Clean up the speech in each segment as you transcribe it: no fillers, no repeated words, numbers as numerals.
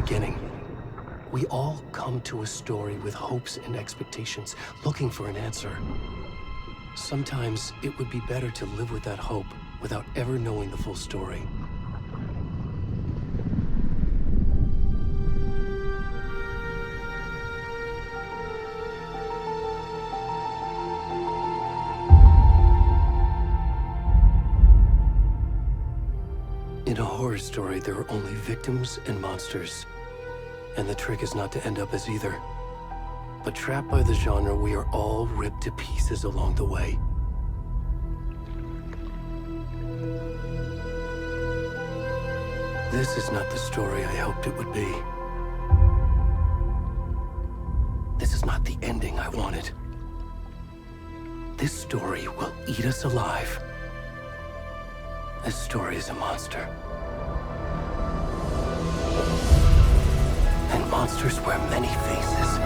beginning. We all come to a story with hopes and expectations, looking for an answer. Sometimes it would be better to live with that hope without ever knowing the full story. In a horror story, there are only victims and monsters. And the trick is not to end up as either. But trapped by the genre, we are all ripped to pieces along the way. This is not the story I hoped it would be. This is not the ending I wanted. This story will eat us alive. This story is a monster. And monsters wear many faces.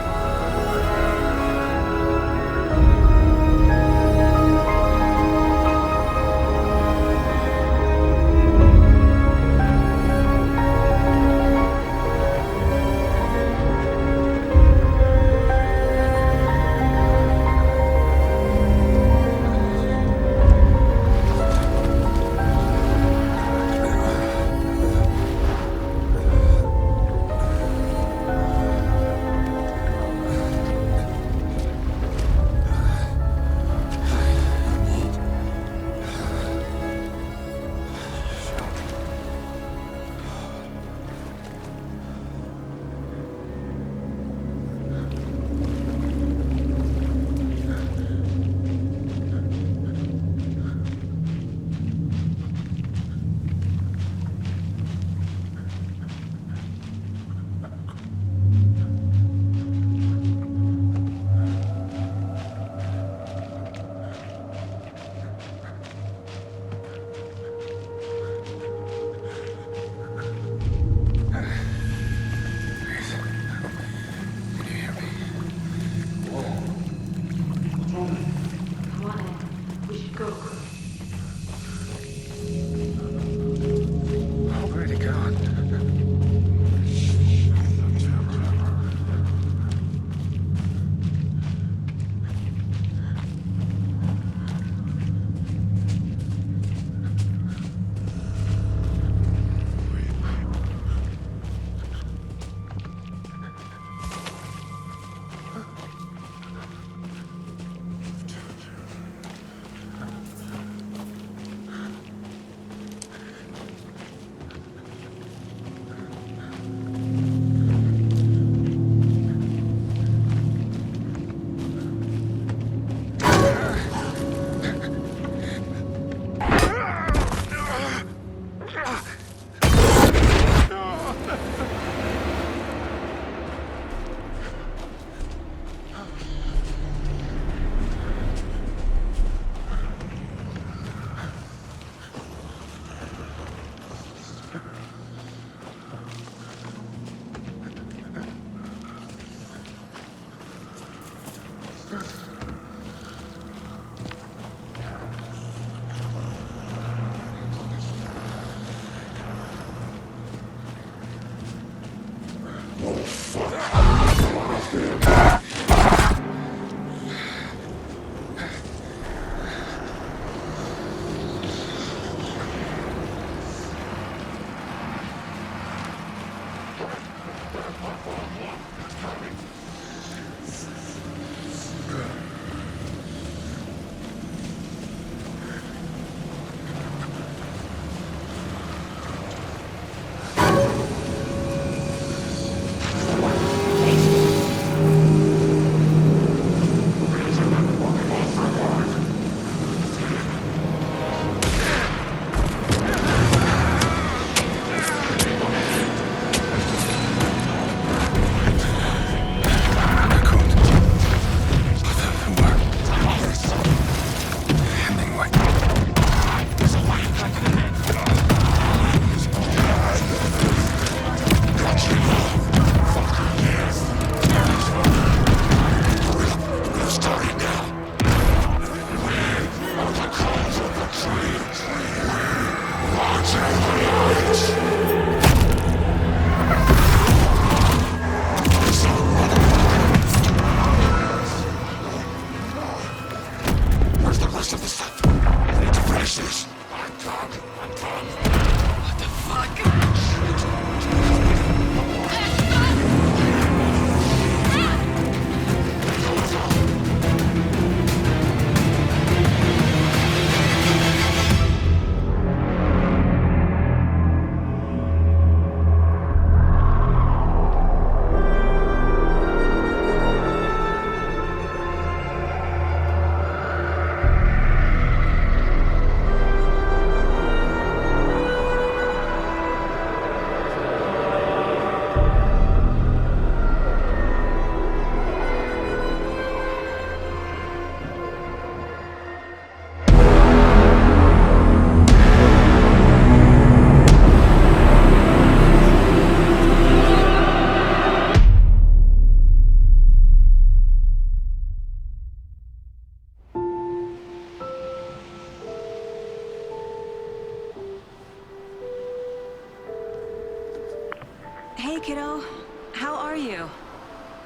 Hey, kiddo. How are you?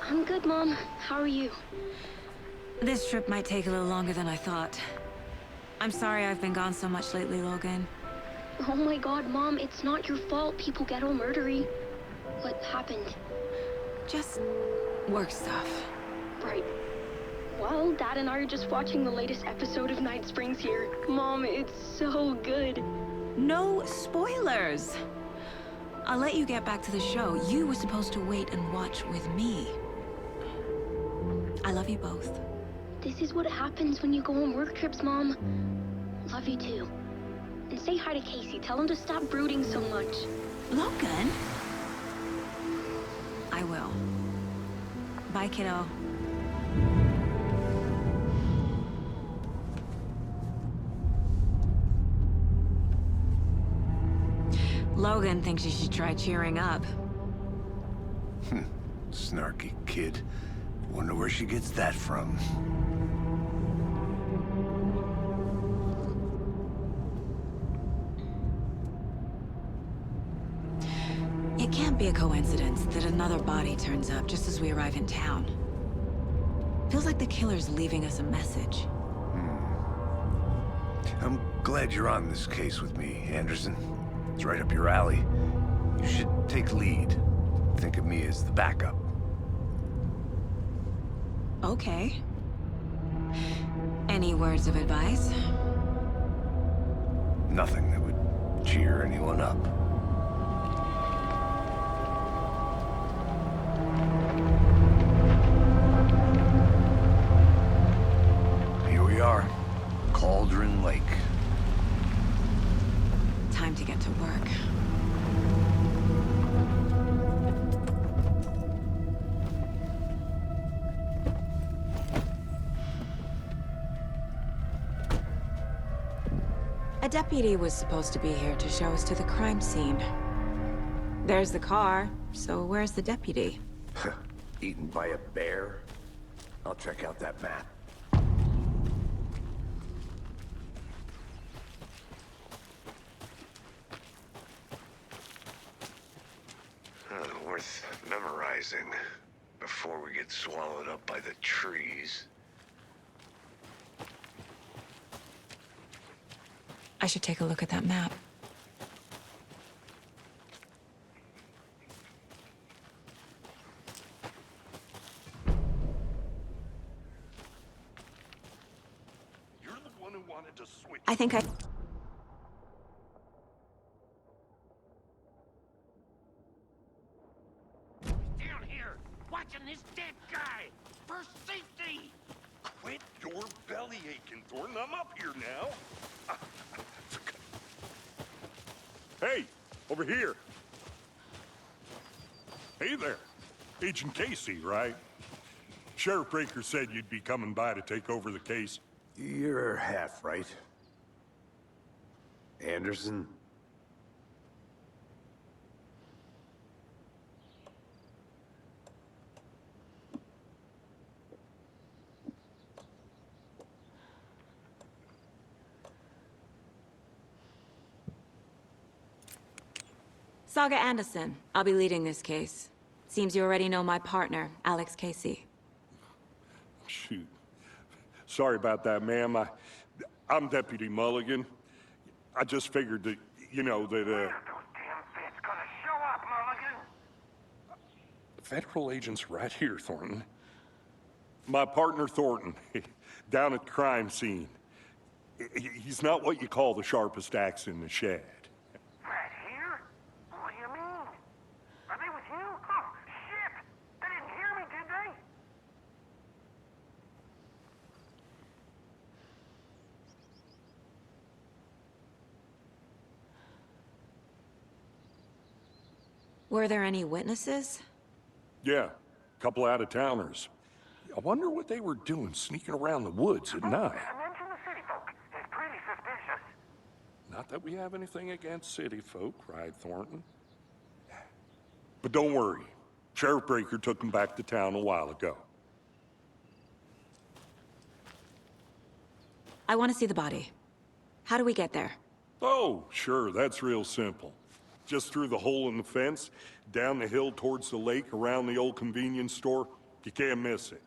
I'm good, Mom. How are you? This trip might take a little longer than I thought. I'm sorry I've been gone so much lately, Logan. Oh my god, Mom, it's not your fault people get all murdery. What happened? Just work stuff. Right. Well, Dad and I are just watching the latest episode of Night Springs here. Mom, it's so good. No spoilers! I'll let you get back to the show. You were supposed to wait and watch with me. I love you both. This is what happens when you go on work trips, Mom. Love you too. And say hi to Casey. Tell him to stop brooding so much. Logan? I will. Bye, kiddo. Logan thinks you should try cheering up. Snarky kid. Wonder where she gets that from. It can't be a coincidence that another body turns up just as we arrive in town. Feels like the killer's leaving us a message. I'm glad you're on this case with me, Anderson. It's right up your alley. You should take lead. Think of me as the backup. Okay. Any words of advice? Nothing that would cheer anyone up. Here we are. Cauldron Lake. Time to get to work. A deputy was supposed to be here to show us to the crime scene. There's the car, so where's the deputy? Eaten by a bear? I'll check out that map. Worth memorizing before we get swallowed up by the trees. I should take a look at that map. You're the one who wanted to switch. I think I... Down here, watching this dead guy. For safety. Quit your belly aching, Thornton. I'm up here now. Hey, over here. Hey there. Agent Casey, right? Sheriff Breaker said you'd be coming by to take over the case. You're half right. Anderson? Saga Anderson. I'll be leading this case. Seems you already know my partner, Alex Casey. Shoot. Sorry about that, ma'am. I'm Deputy Mulligan. I just figured that, you know, that, Those damn feds gonna show up, Mulligan. federal agent's right here, Thornton. My partner, Thornton, down at the crime scene. He's not what you call the sharpest axe in the shed. Right here? What do you mean? Are they with you? Oh, shit! They didn't hear me, did they? Were there any witnesses? Yeah, a couple out-of-towners. I wonder what they were doing sneaking around the woods at night. Mention the city folk. It's pretty suspicious. Not that we have anything against city folk, right, Thornton? But don't worry. Sheriff Breaker took them back to town a while ago. I want to see the body. How do we get there? Oh, sure, that's real simple. Just through the hole in the fence, down the hill towards the lake, around the old convenience store. You can't miss it.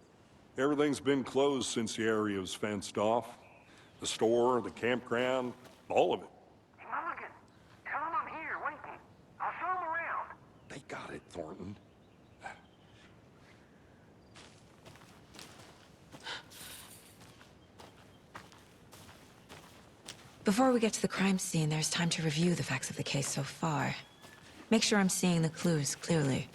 Everything's been closed since the area was fenced off. The store, the campground, all of it. Mulligan, tell him I'm here, waiting. I'll show him around. They got it, Thornton. Before we get to the crime scene, there's time to review the facts of the case so far. Make sure I'm seeing the clues clearly.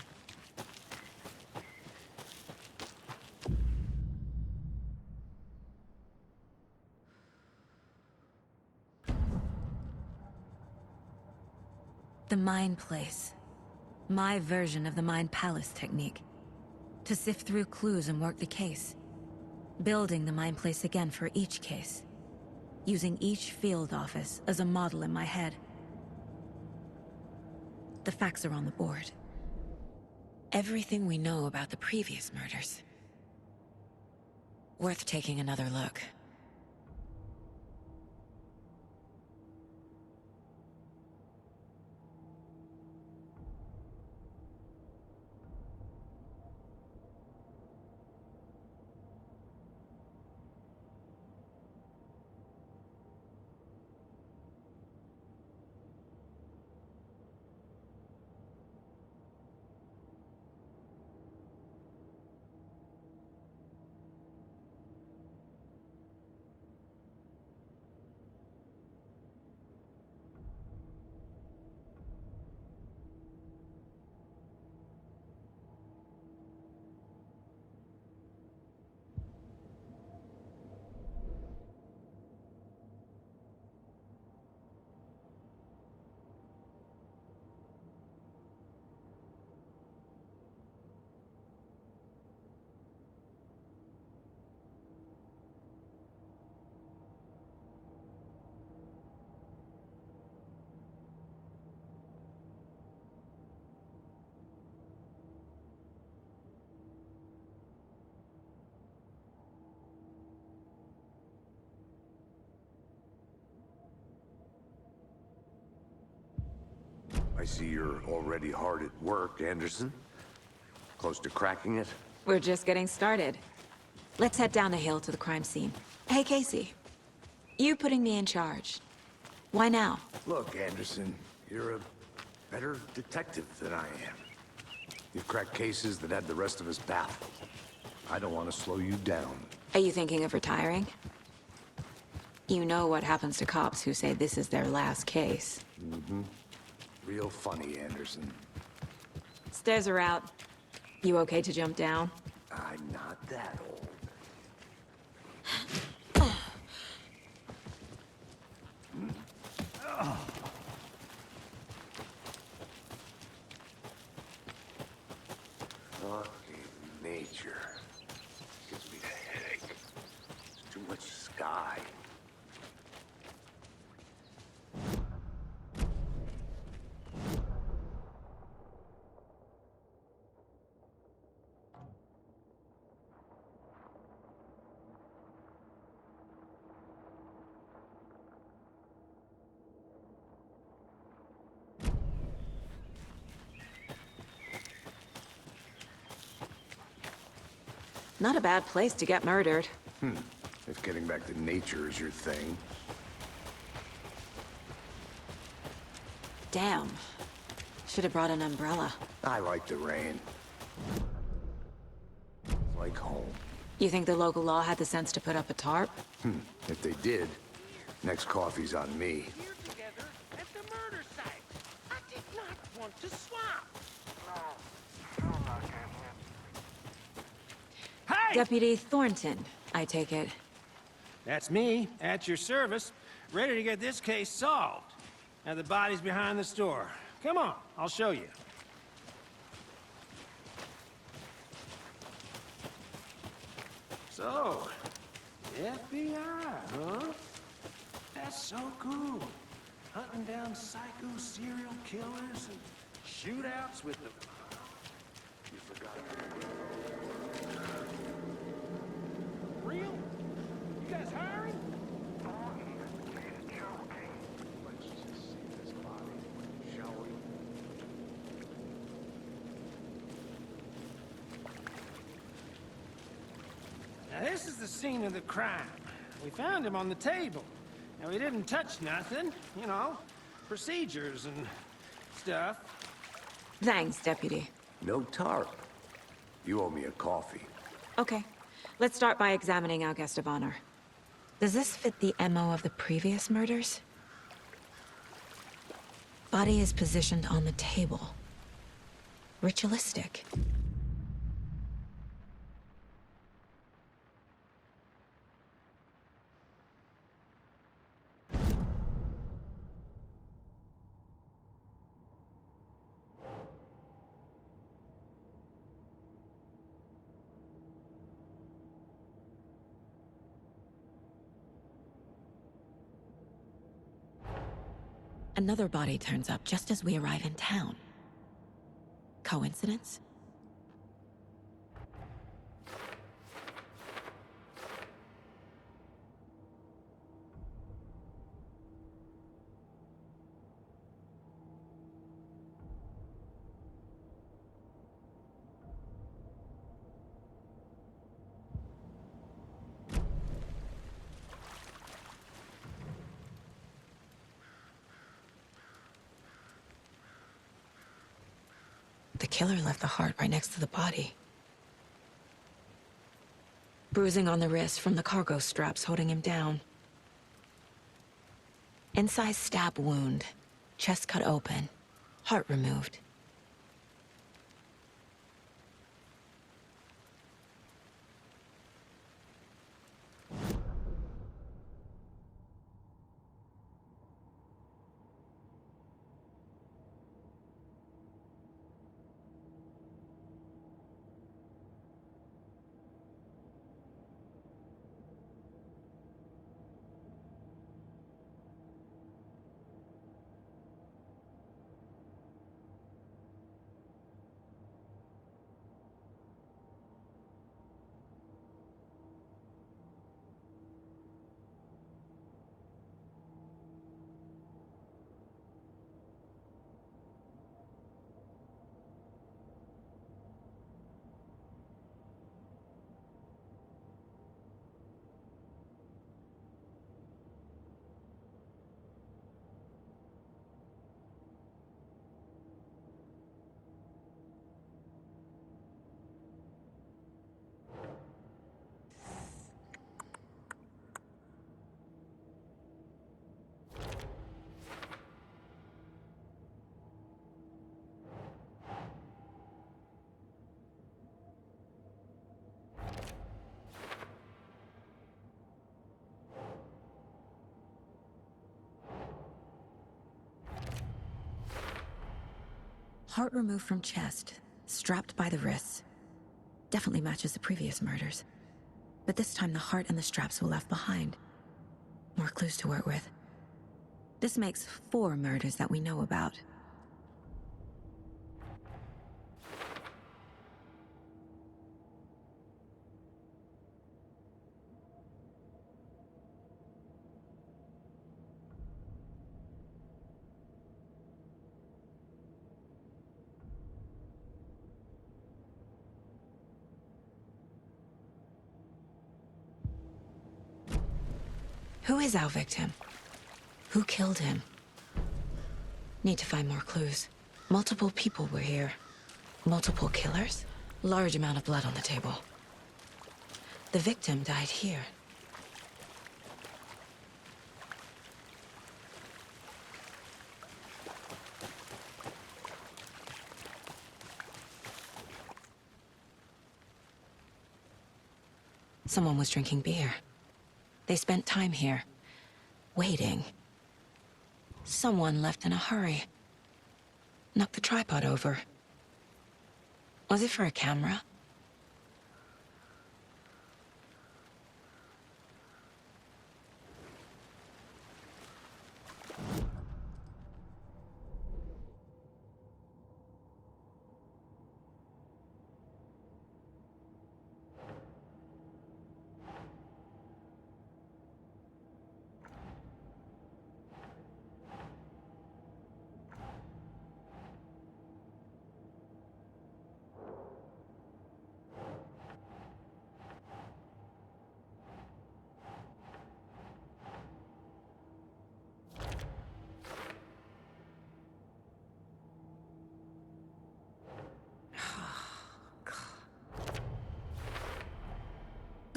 The Mind Place. My version of the Mind Palace technique. To sift through clues and work the case. Building the Mind Place again for each case. Using each field office as a model in my head. The facts are on the board. Everything we know about the previous murders. Worth taking another look. I see you're already hard at work, Anderson. Close to cracking it? We're just getting started. Let's head down the hill to the crime scene. Hey, Casey. You putting me in charge. Why now? Look, Anderson, you're a better detective than I am. You've cracked cases that had the rest of us baffled. I don't want to slow you down. Are you thinking of retiring? You know what happens to cops who say this is their last case. Real funny, Anderson. Stairs are out. You okay to jump down? I'm not that old. Fucking nature. Gives me a headache. There's too much sky. Not a bad place to get murdered. If getting back to nature is your thing. Damn. Should have brought an umbrella. I like the rain. It's like home. You think the local law had the sense to put up a tarp? If they did, next coffee's on me. Here together at the murder site. I did not want to swap. No, still not getting it. Hey! Deputy Thornton, I take it. That's me, at your service, ready to get this case solved. Now the body's behind the store. Come on, I'll show you. So, FBI, huh? That's so cool. Hunting down psycho serial killers and shootouts with the... You forgot. Real? You guys hiring? Thornton, he's joking. Let's just see this body, shall we? Now, this is the scene of the crime. We found him on the table. And we didn't touch nothing, you know, procedures and stuff. Thanks, Deputy. No tarp. You owe me a coffee. Okay, let's start by examining our guest of honor. Does this fit the MO of the previous murders? Body is positioned on the table. Ritualistic. Another body turns up just as we arrive in town. Coincidence? The killer left the heart right next to the body. Bruising on the wrist from the cargo straps holding him down. Incised stab wound. Chest cut open. Heart removed. Heart removed from chest, strapped by the wrists. Definitely matches the previous murders. But this time the heart and the straps were left behind. More clues to work with. This makes 4 murders that we know about. Who is our victim? Who killed him? Need to find more clues. Multiple people were here. Multiple killers? Large amount of blood on the table. The victim died here. Someone was drinking beer. They spent time here, waiting. Someone left in a hurry. Knocked the tripod over. Was it for a camera?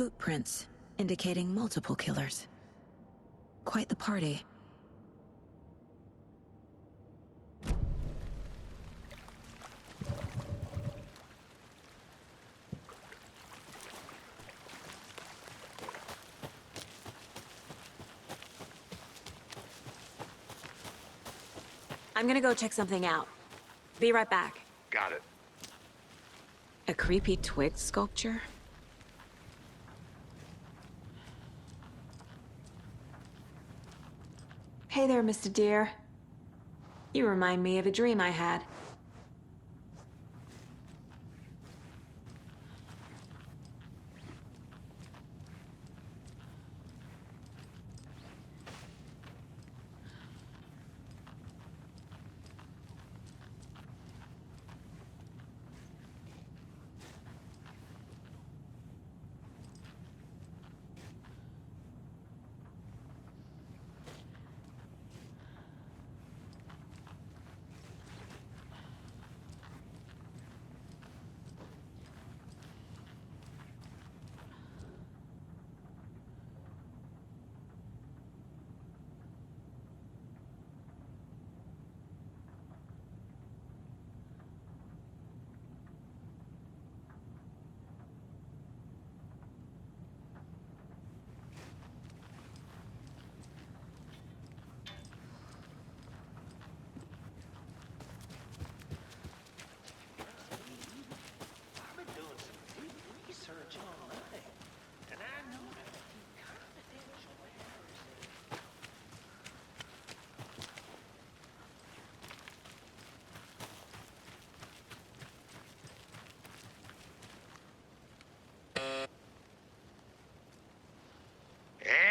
boot prints, indicating multiple killers. Quite the party. I'm gonna go check something out. Be right back. Got it. A creepy twig sculpture? Hey there, Mr. Deer. You remind me of a dream I had.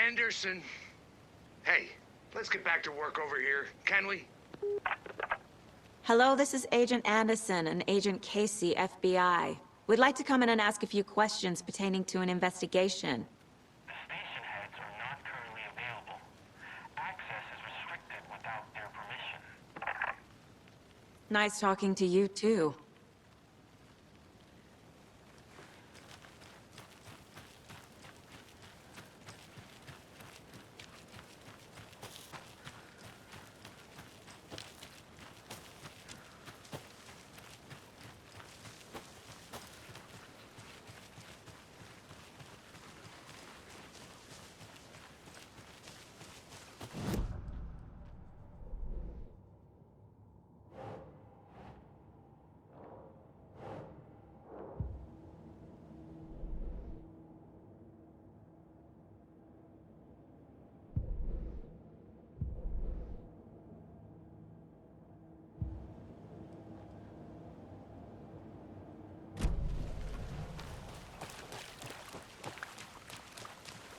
Anderson. Hey, let's get back to work over here, can we? Hello, this is Agent Anderson and Agent Casey, FBI. We'd like to come in and ask a few questions pertaining to an investigation. The station heads are not currently available. Access is restricted without their permission. Nice talking to you, too.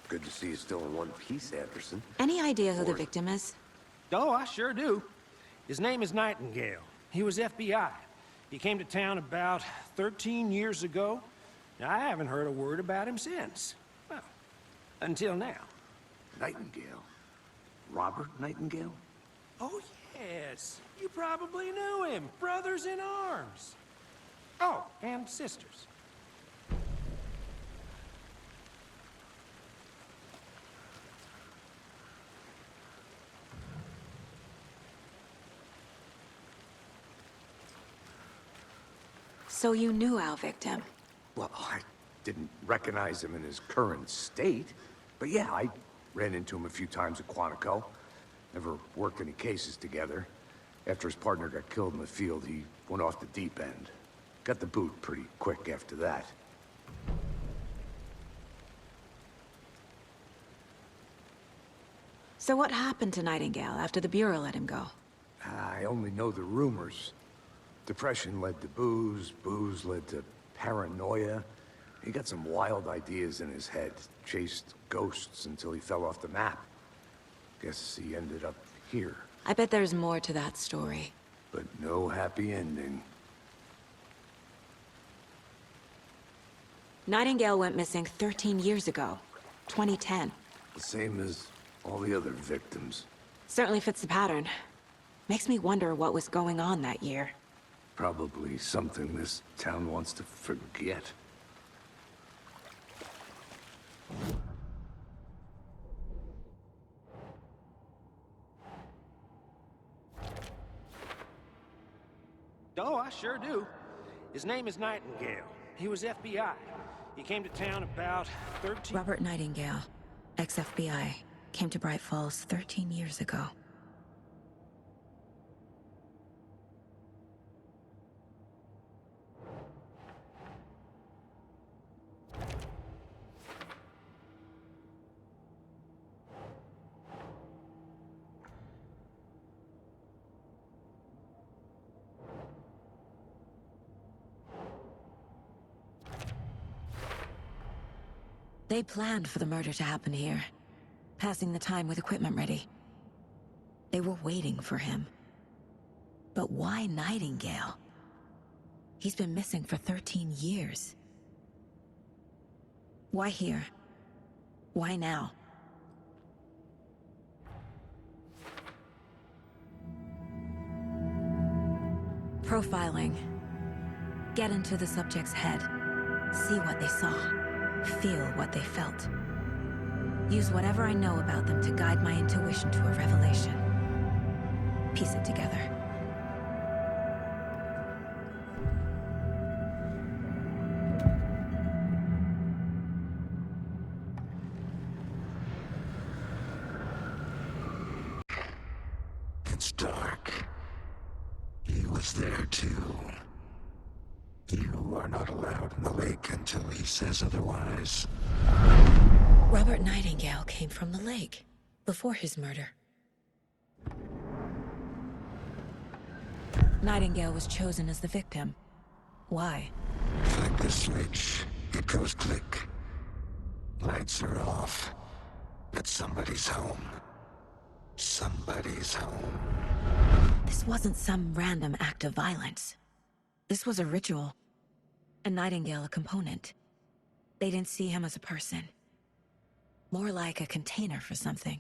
Good to see you still in one piece, Anderson. Any idea who the victim is? Oh, I sure do. His name is Nightingale. He was FBI. He came to town about 13 years ago. I haven't heard a word about him since. Well, until now. Nightingale? Robert Nightingale? Oh, yes. You probably knew him. Brothers in arms. Oh, and sisters. So you knew our victim? Well, I didn't recognize him in his current state. But yeah, I ran into him a few times at Quantico. Never worked any cases together. After his partner got killed in the field, he went off the deep end. Got the boot pretty quick after that. So what happened to Nightingale after the Bureau let him go? I only know the rumors. Depression led to booze, booze led to paranoia. He got some wild ideas in his head, chased ghosts until he fell off the map. Guess he ended up here, I bet there's more to that story. but no happy ending. Nightingale went missing 13 years ago, 2010. The same as all the other victims. Certainly fits the pattern. Makes me wonder what was going on that year. Probably something this town wants to forget. Oh, I sure do. His name is Nightingale. He was FBI. He came to town about 13... Robert Nightingale, ex-FBI, came to Bright Falls 13 years ago. They planned for the murder to happen here, passing the time with equipment ready. They were waiting for him. But why Nightingale? He's been missing for 13 years. Why here? Why now? Profiling. Get into the subject's head. See what they saw. Feel what they felt. Use whatever I know about them to guide my intuition to a revelation. Piece it together. It's dark. He was there too. You are not allowed in the lake until he says otherwise. Robert Nightingale came from the lake, before his murder. Nightingale was chosen as the victim. Why? Flick the switch, it goes click. Lights are off. But somebody's home. Somebody's home. This wasn't some random act of violence. This was a ritual. And Nightingale a component. They didn't see him as a person. More like a container for something.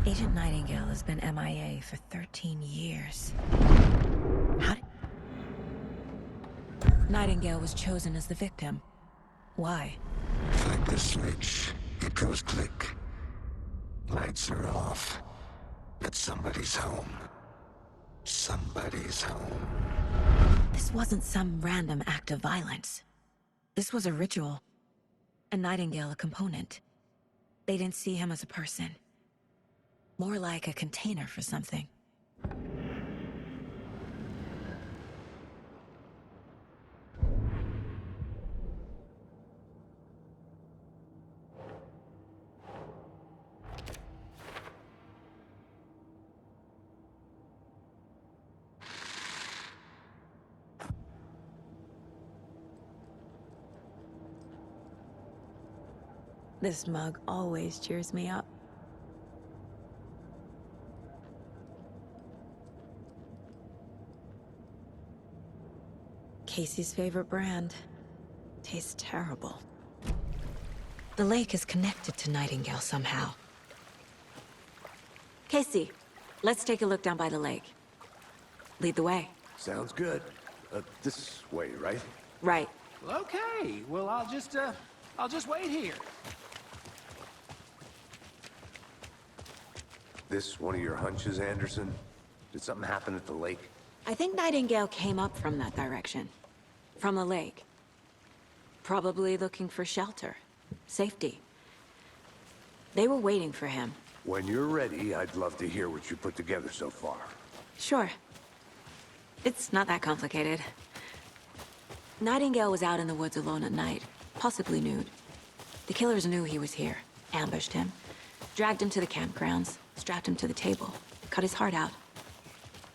Agent Nightingale has been MIA for 13 years. How did... Nightingale was chosen as the victim. Why? Flick the switch, it goes click. Lights are off. But somebody's home. Somebody's home. This wasn't some random act of violence. This was a ritual. And Nightingale a component. They didn't see him as a person. More like a container for something. This mug always cheers me up. Casey's favorite brand. Tastes terrible. The lake is connected to Nightingale somehow. Casey, let's take a look down by the lake. Lead the way. Sounds good. This way, right? Right. Okay, well, I'll just wait here. This one of your hunches, Anderson? Did something happen at the lake? I think Nightingale came up from that direction. From the lake. Probably looking for shelter. Safety. They were waiting for him. When you're ready, I'd love to hear what you put together so far. Sure. It's not that complicated. Nightingale was out in the woods alone at night, possibly nude. The killers knew he was here, ambushed him, dragged him to the campgrounds, strapped him to the table, cut his heart out.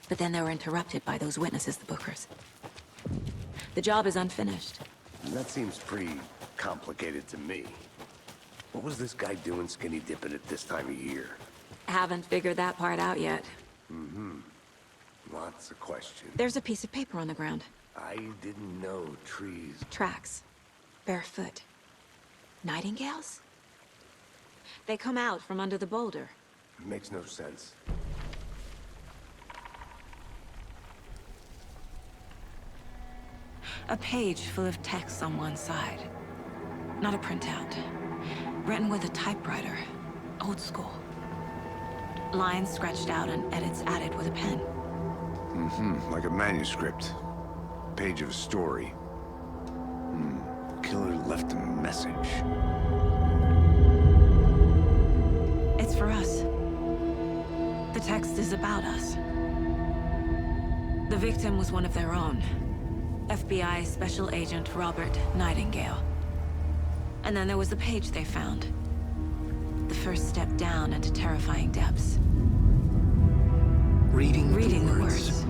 But then they were interrupted by those witnesses, the Bookers. The job is unfinished. That seems pretty complicated to me. What was this guy doing skinny dipping at this time of year? Haven't figured that part out yet. Lots of questions. There's a piece of paper on the ground. I didn't know trees. Tracks. Barefoot. Nightingales? They come out from under the boulder. Makes no sense. A page full of text on one side. Not a printout. Written with a typewriter. Old school. Lines scratched out and edits added with a pen. Like a manuscript. Page of a story. Killer left a message. It's for us. The text is about us. The victim was one of their own. FBI Special Agent Robert Nightingale. And then there was the page they found. The first step down into terrifying depths. Reading the words.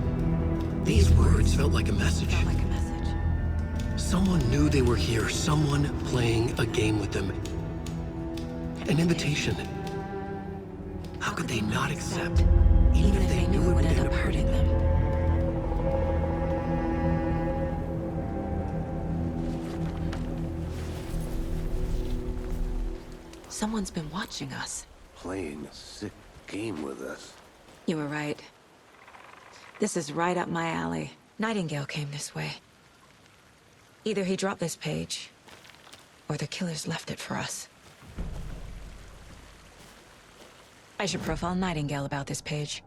These words felt like a message. Felt like a message. Someone knew they were here, someone playing a game with them. An invitation. How could they not accept, even if they knew it would end up hurting them? Someone's been watching us. Playing a sick game with us. You were right. This is right up my alley. Nightingale came this way. Either he dropped this page, or the killers left it for us. I should profile Nightingale about this page.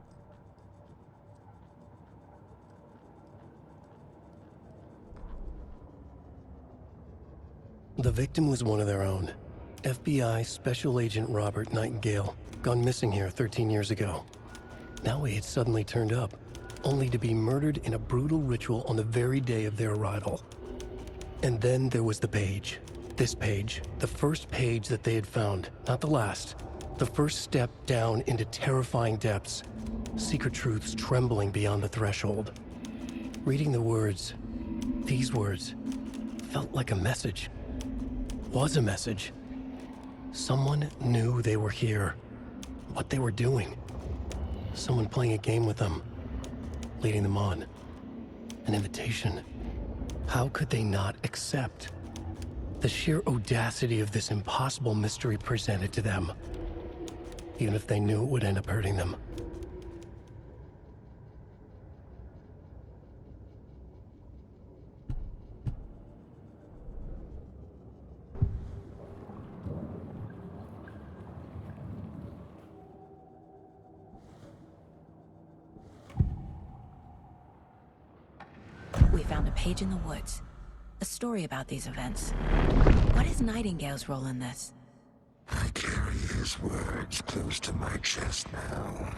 The victim was one of their own. FBI Special Agent Robert Nightingale, gone missing here 13 years ago. Now he had suddenly turned up, only to be murdered in a brutal ritual on the very day of their arrival. And then there was the page. This page, the first page that they had found, not the last. The first step down into terrifying depths. Secret truths trembling beyond the threshold. Reading the words, these words, felt like a message. Was a message. Someone knew they were here. What they were doing. Someone playing a game with them. Leading them on. An invitation. How could they not accept? The sheer audacity of this impossible mystery presented to them. Even if they knew it would end up hurting them. We found a page in the woods. A story about these events. What is Nightingale's role in this? I carry his words close to my chest now.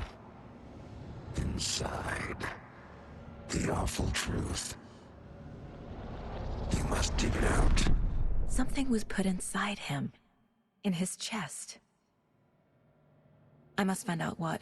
Inside, the awful truth. You must dig it out. Something was put inside him. In his chest. I must find out what.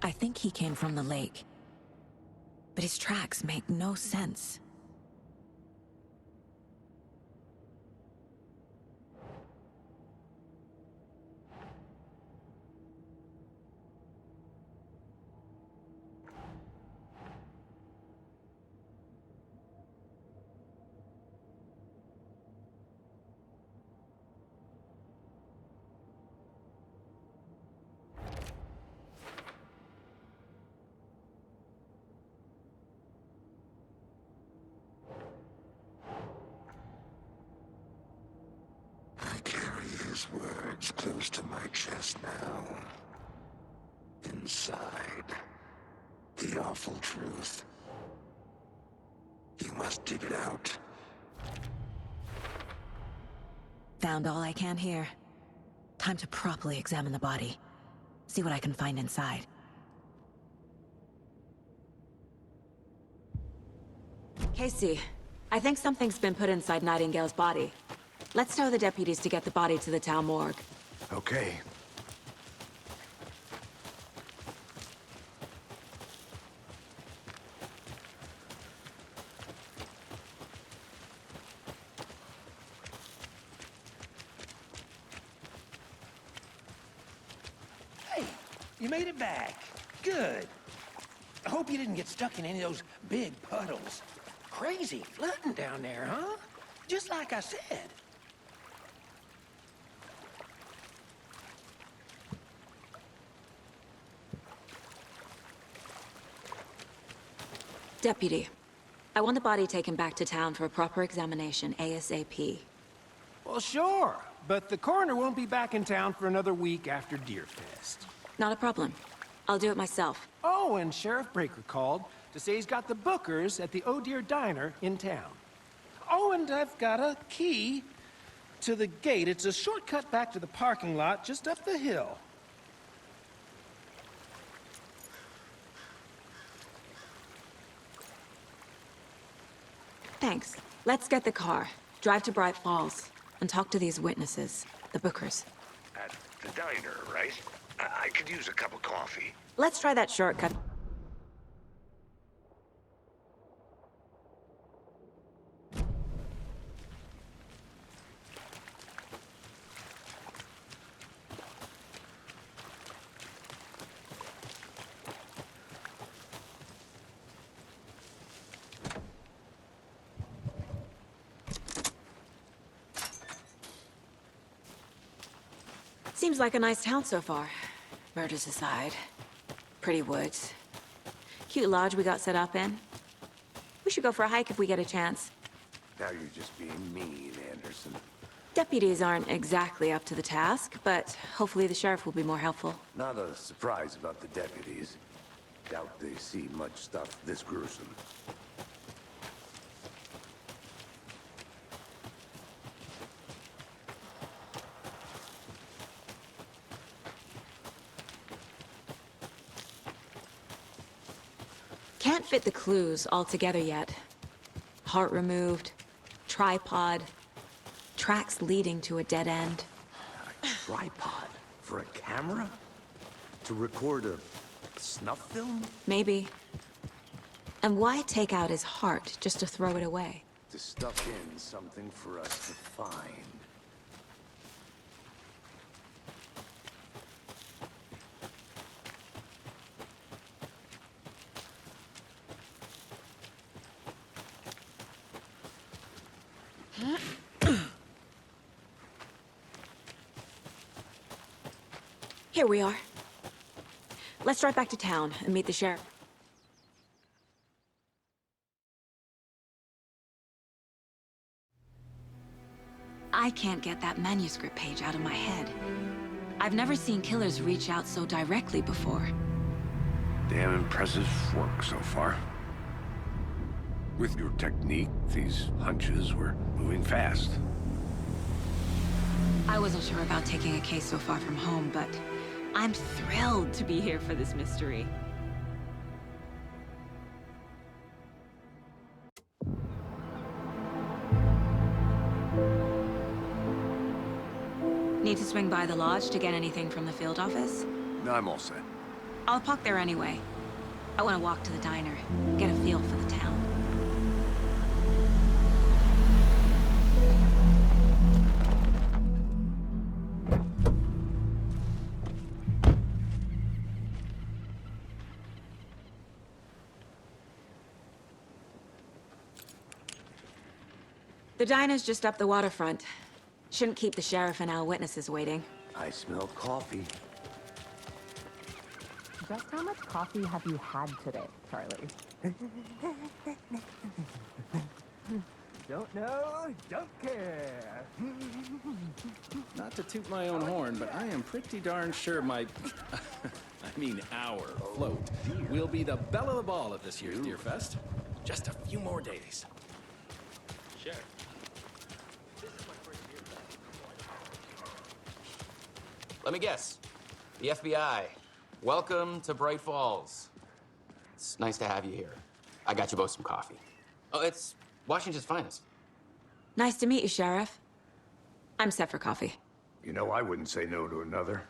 I think he came from the lake. But his tracks make no sense. I carry his words close to my chest now. Inside, the awful truth. You must dig it out. Found all I can here. Time to properly examine the body. See what I can find inside. Casey, I think something's been put inside Nightingale's body. Let's tell the deputies to get the body to the town morgue. Okay. Hey, you made it back. Good. I hope you didn't get stuck in any of those big puddles. Crazy flooding down there, huh? Just like I said. Deputy, I want the body taken back to town for a proper examination, ASAP. Well, sure, but the coroner won't be back in town for another week after Deerfest. Not a problem. I'll do it myself. Oh, and Sheriff Breaker called to say he's got the Bookers at the Oh Deer Diner in town. Oh, and I've got a key to the gate. It's a shortcut back to the parking lot just up the hill. Thanks. Let's get the car, drive to Bright Falls, and talk to these witnesses, the Bookers. At the diner, right? I could use a cup of coffee. Let's try that shortcut. Seems like a nice town so far. Murders aside. Pretty woods. Cute lodge we got set up in. We should go for a hike if we get a chance. Now you're just being mean, Anderson. Deputies aren't exactly up to the task, but hopefully the sheriff will be more helpful. Not a surprise about the deputies. Doubt they see much stuff this gruesome. Can't fit the clues all together yet. Heart removed, tripod, tracks leading to a dead end. A tripod? For a camera? To record a snuff film? Maybe. And why take out his heart just to throw it away? To stuff in something for us to find. Here we are. Let's drive back to town and meet the sheriff. I can't get that manuscript page out of my head. I've never seen killers reach out so directly before. Damn impressive work so far. With your technique, these hunches were moving fast. I wasn't sure about taking a case so far from home, but I'm thrilled to be here for this mystery. Need to swing by the lodge to get anything from the field office? I'm all set. I'll park there anyway. I want to walk to the diner, get a feel for the town. The diner's just up the waterfront. Shouldn't keep the sheriff and our witnesses waiting. I smell coffee. Just how much coffee have you had today, Charlie? Don't know, don't care. Not to toot my own horn, but I am pretty darn sure my... I mean our float will be the belle of the ball at this year's Deer Fest. Just a few more days. Sure. Let me guess. The FBI. Welcome to Bright Falls. It's nice to have you here. I got you both some coffee. Oh, it's Washington's finest. Nice to meet you, Sheriff. I'm set for coffee. You know, I wouldn't say no to another.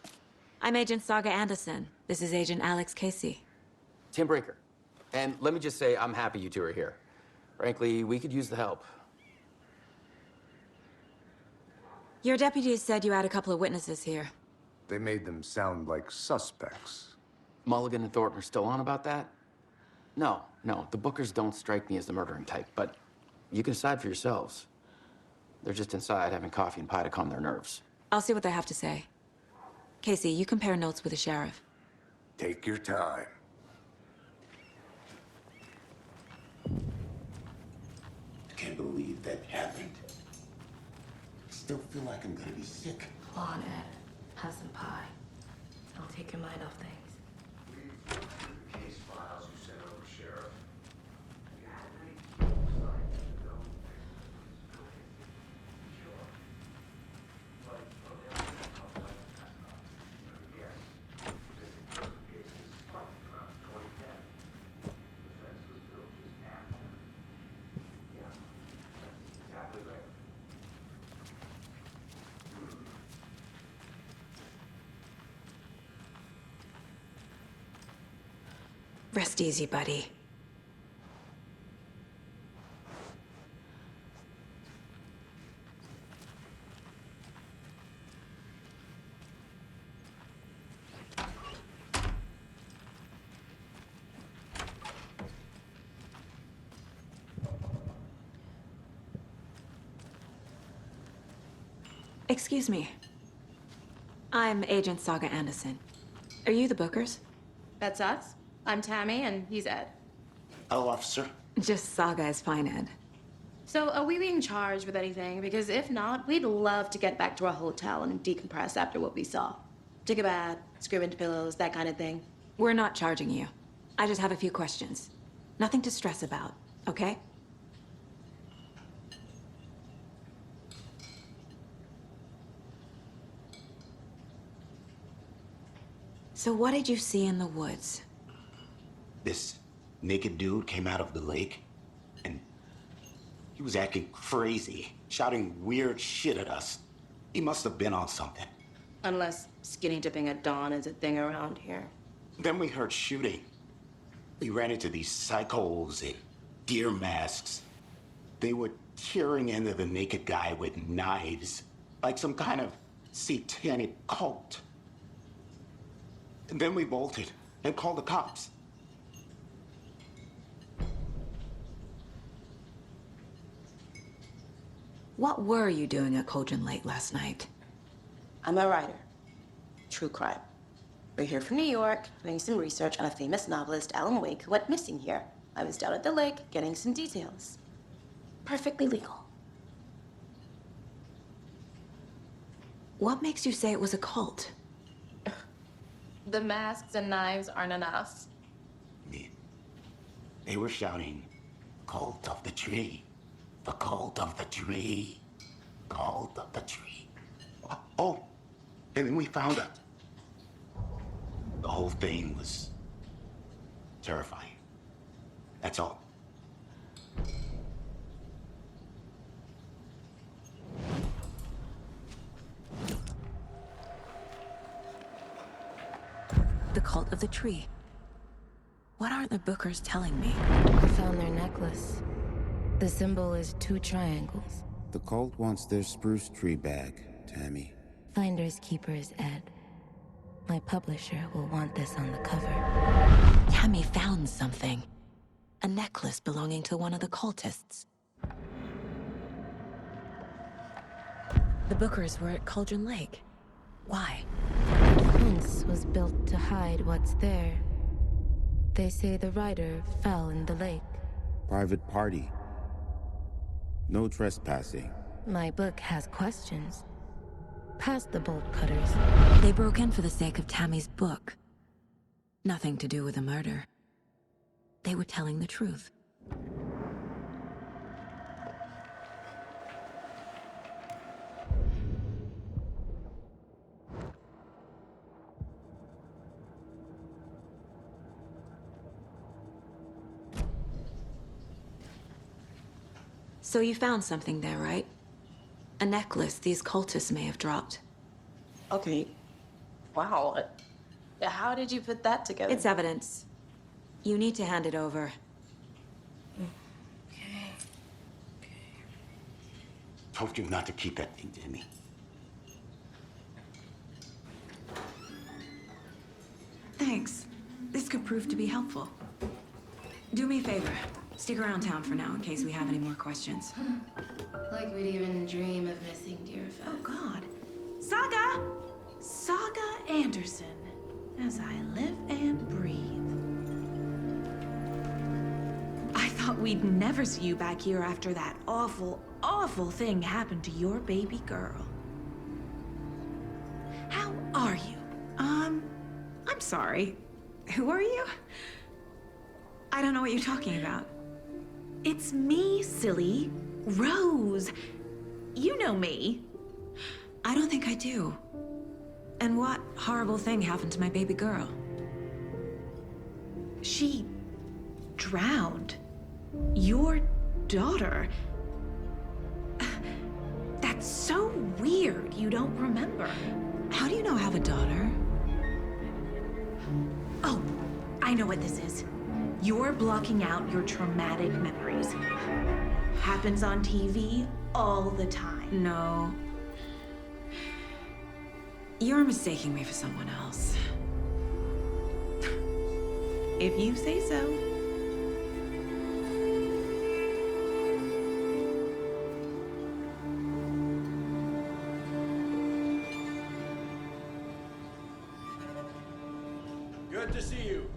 I'm Agent Saga Anderson. This is Agent Alex Casey. Tim Breaker. And let me just say, I'm happy you two are here. Frankly, we could use the help. Your deputies said you had a couple of witnesses here. They made them sound like suspects. Mulligan and Thornton are still on about that? No, the Bookers don't strike me as the murdering type, but you can decide for yourselves. They're just inside having coffee and pie to calm their nerves. I'll see what they have to say. Casey, you compare notes with the sheriff. Take your time. I can't believe that happened. I still feel like I'm gonna be sick. Come on, Ed. Have some pie. I'll take your mind off things. Case files you sent over, Sheriff. Rest easy, buddy. Excuse me. I'm Agent Saga Anderson. Are you the Bookers? That's us. I'm Tammy, and he's Ed. Hello, officer. Just Saga is fine, Ed. So, are we being charged with anything? Because if not, we'd love to get back to our hotel and decompress after what we saw. Take a bath, scream into pillows, that kind of thing. We're not charging you. I just have a few questions. Nothing to stress about, okay? So what did you see in the woods? This naked dude came out of the lake, and he was acting crazy, shouting weird shit at us. He must have been on something. Unless skinny dipping at dawn is a thing around here. Then we heard shooting. We ran into these psychos in deer masks. They were tearing into the naked guy with knives, like some kind of satanic cult. And then we bolted and called the cops. What were you doing at Cauldron Lake last night? I'm a writer. True crime. We're here from New York, doing some research on a famous novelist, Alan Wake, who went missing here. I was down at the lake, getting some details. Perfectly legal. What makes you say it was a cult? The masks and knives aren't enough. They were shouting, "Cult of the tree. The cult of the tree. Cult of the tree." Oh, and then we found out. The whole thing was terrifying. That's all. The cult of the tree. What aren't the Bookers telling me? I found their necklace. The symbol is 2 triangles. The cult wants their spruce tree back, Tammy. Finders keepers, Ed. My publisher will want this on the cover. Tammy found something. A necklace belonging to one of the cultists. The Bookers were at Cauldron Lake. Why? The fence was built to hide what's there. They say the rider fell in the lake. Private party. No trespassing. My book has questions. Past the bolt cutters. They broke in for the sake of Tammy's book. Nothing to do with a murder. They were telling the truth. So you found something there, right? A necklace these cultists may have dropped. Okay. Wow. How did you put that together? It's evidence. You need to hand it over. Told you not to keep that thing, Tammy. Thanks. This could prove to be helpful. Do me a favor. Stick around town for now in case we have any more questions. Like we'd even dream of missing Deerfest. Oh, God. Saga! Saga Anderson. As I live and breathe. I thought we'd never see you back here after that awful, awful thing happened to your baby girl. How are you? I'm sorry. Who are you? I don't know what you're talking about. It's me, silly. Rose. You know me. I don't think I do. And what horrible thing happened to my baby girl? She drowned. Your daughter. That's so weird you don't remember. How do you know I have a daughter? Oh, I know what this is. You're blocking out your traumatic memories. Happens on TV all the time. No. You're mistaking me for someone else. If you say so. Good to see you.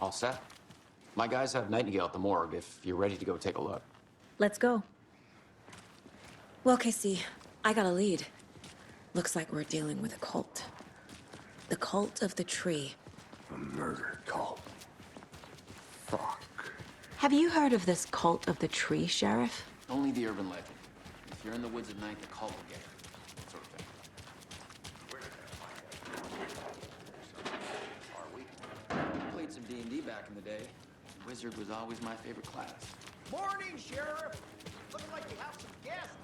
All set. My guys have Nightingale at the morgue if you're ready to go take a look. Let's go. Well, Casey, I got a lead. Looks like we're dealing with a cult. The cult of the tree. A murder cult. Fuck. Have you heard of this cult of the tree, Sheriff? Only the urban legend. If you're in the woods at night, the cult will get you. Sort of thing. Played some D&D back in the day. Wizard was always my favorite class. Morning, Sheriff. Looks like you have some guests.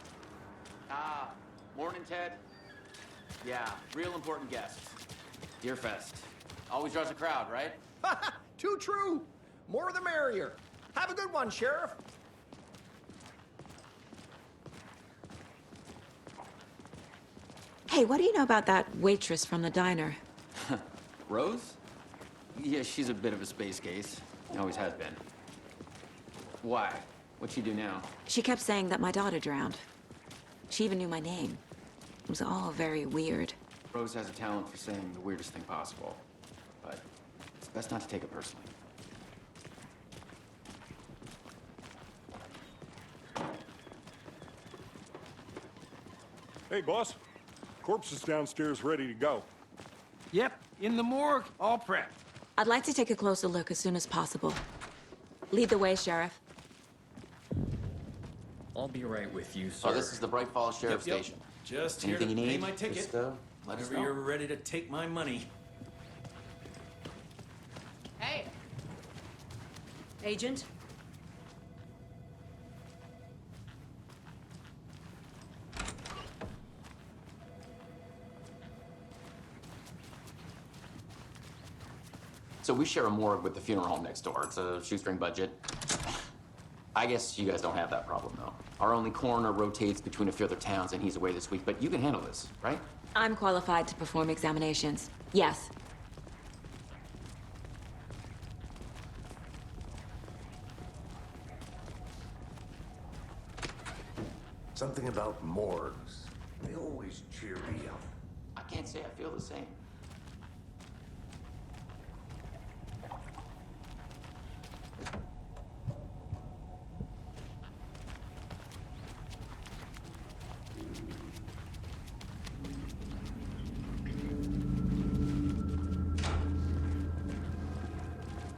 Ah, morning, Ted. Yeah, real important guests. Deerfest. Always draws a crowd, right? Too true. More the merrier. Have a good one, Sheriff. Hey, what do you know about that waitress from the diner? Rose? Yeah, she's a bit of a space case. Always has been. Why? What'd she do now? She kept saying that my daughter drowned. She even knew my name. It was all very weird. Rose has a talent for saying the weirdest thing possible. But it's best not to take it personally. Hey, boss. Corpse is downstairs ready to go. Yep, in the morgue, all prepped. I'd like to take a closer look as soon as possible. Lead the way, Sheriff. I'll be right with you, sir. Oh, this is the Bright Falls Sheriff Yep. Station. Just here Anything to you need? pay my ticket. Just, let us Whenever know. you're ready to take my money. Hey. Agent? So we share a morgue with the funeral home next door. It's a shoestring budget. I guess you guys don't have that problem, though. Our only coroner rotates between a few other towns, and he's away this week, but you can handle this, right? I'm qualified to perform examinations. Yes. Something about morgues. They always cheer me up. I can't say I feel the same.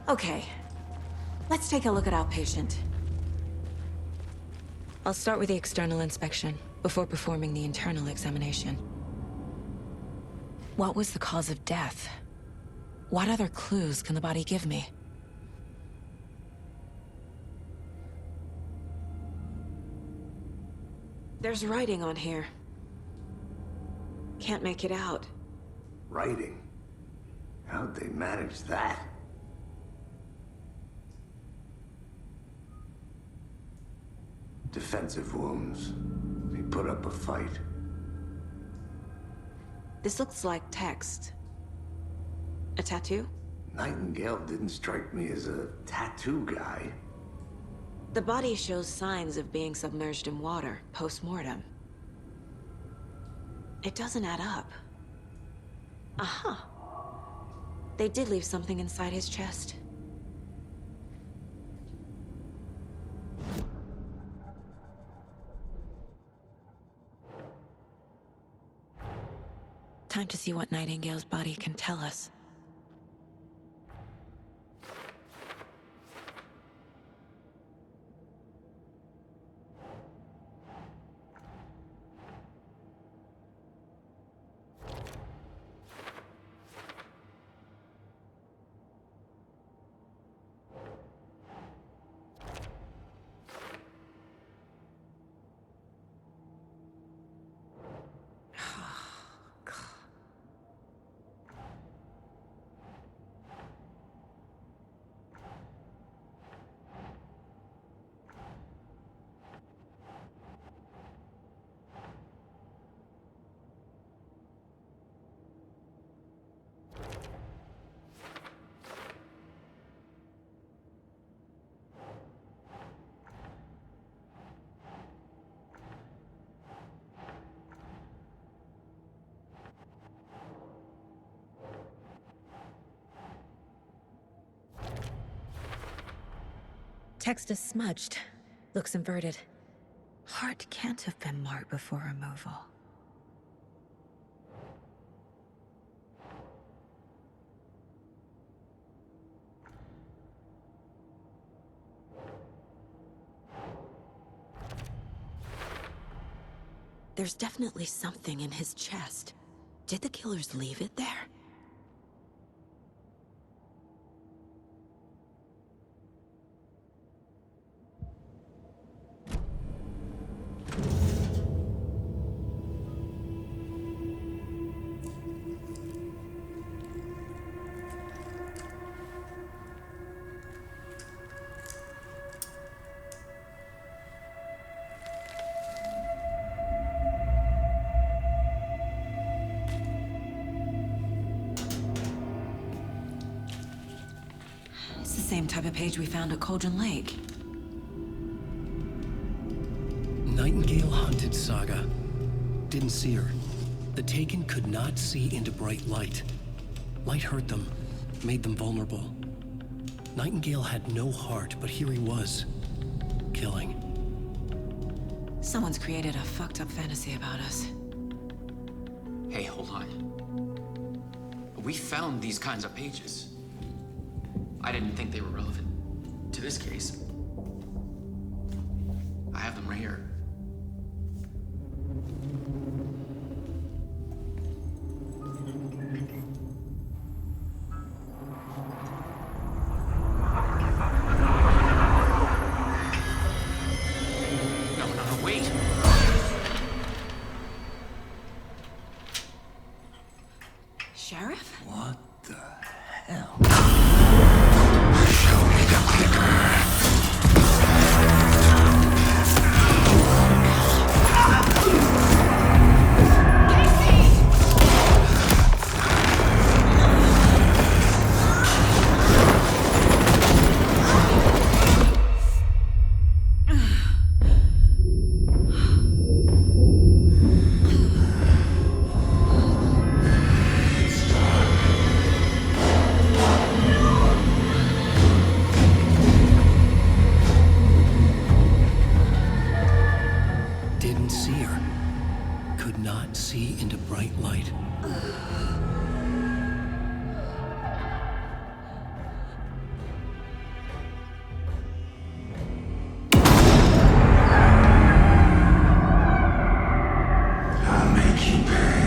Okay. Let's take a look at our patient. I'll start with the external inspection before performing the internal examination. What was the cause of death? What other clues can the body give me? There's writing on here. Can't make it out. Writing? How'd they manage that? Defensive wounds. He put up a fight. This looks like text. A tattoo? Nightingale didn't strike me as a tattoo guy. The body shows signs of being submerged in water post-mortem. It doesn't add up. Uh-huh. They did leave something inside his chest. Time to see what Nightingale's body can tell us. Text is smudged. Looks inverted. Heart can't have been marked before removal. There's definitely something in his chest. Did the killers leave it there? It's the same type of page we found at Cauldron Lake. Nightingale hunted Saga. Didn't see her. The Taken could not see into bright light. Light hurt them, made them vulnerable. Nightingale had no heart, but here he was, killing. Someone's created a fucked up fantasy about us. Hey, hold on. We found these kinds of pages. I didn't think they were relevant to this case. I have them right here. light. I'll make you pay.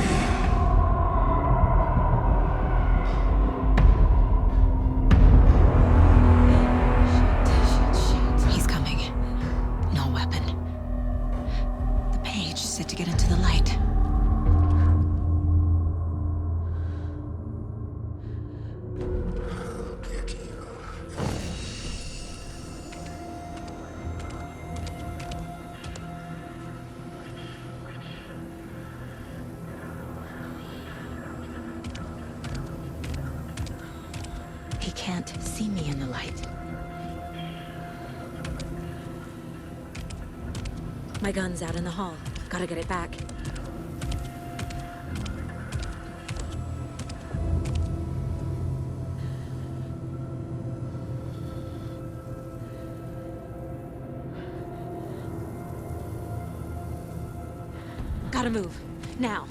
He's coming. No weapon. The page said to get into the light. He can't see me in the light. My gun's out in the hall. Gotta get it back. Gotta move. Now.